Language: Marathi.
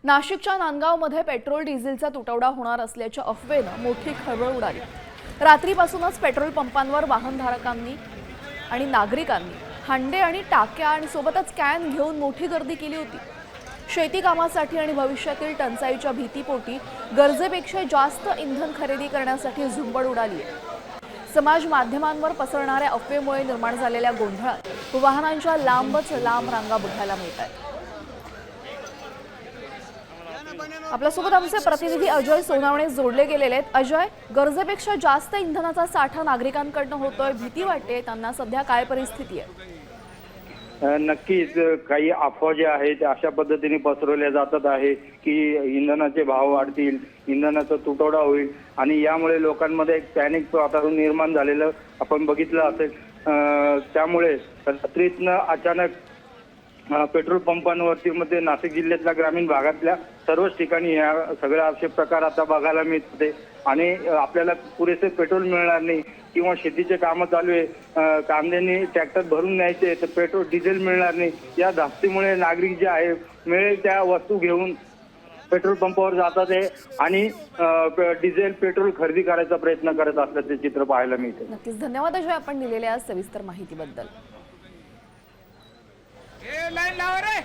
नाशिकच्या नांदगावमध्ये पेट्रोल डिझेलचा तुटवडा होणार असल्याच्या अफवेनं मोठी खळबळ उडाली। रात्रीपासूनच पेट्रोल पंपांवर वाहनधारकांनी आणि नागरिकांनी हांडे आणि टाक्या आणि सोबतच कॅन घेऊन मोठी गर्दी केली होती। शेती कामासाठी आणि भविष्यातील टंचाईच्या भीतीपोटी गरजेपेक्षा जास्त इंधन खरेदी करण्यासाठी झुंबड उडाली आहे। समाज माध्यमांवर पसरणाऱ्या अफवेमुळे निर्माण झालेल्या गोंधळात वाहनांच्या लांबच लांब रांगा बघायला मिळतात। आपल्यासोबत आमचे प्रतिनिधी अजय सोनावणे जोडले गेलेले आहेत। अजय, गरजेपेक्षा जास्त इंधनाचा साठा नागरिकांकडून होतोय, भीती वाटते, त्यांना सध्या काय परिस्थिती आहे? नक्कीच काही अफवा ज्या आहेत अशा पद्धतीने पसरवल्या जातात आहे की इंधनाचे भाव वाढतील, इंधनाचा तुटवडा होईल आणि यामुळे लोकांमध्ये एक पॅनिक वातावरण निर्माण झालेलं आपण बघितलं असेल। त्यामुळे रात्रीतनं अचानक पेट्रोल पंपांवरती मध्ये नाशिक जिल्ह्यातल्या ग्रामीण भागातल्या सर्वच ठिकाणी या सगळ्या असे प्रकार आता बघायला मिळते आणि आपल्याला पुरेसे पेट्रोल मिळणार नाही किंवा शेतीचे कामं चालू आहे, कांद्यांनी ट्रॅक्टर भरून न्यायचे तर पेट्रोल डिझेल मिळणार नाही। या धास्तीमुळे नागरिक जे आहे मिळेल त्या वस्तू घेऊन पेट्रोल पंपावर जातात आहे आणि डिझेल पेट्रोल खरेदी करायचा प्रयत्न करत असल्याचे चित्र पाहायला मिळते। नक्कीच, धन्यवाद अजय आपण दिलेल्या सविस्तर माहितीबद्दल। लाइन लाओ रे।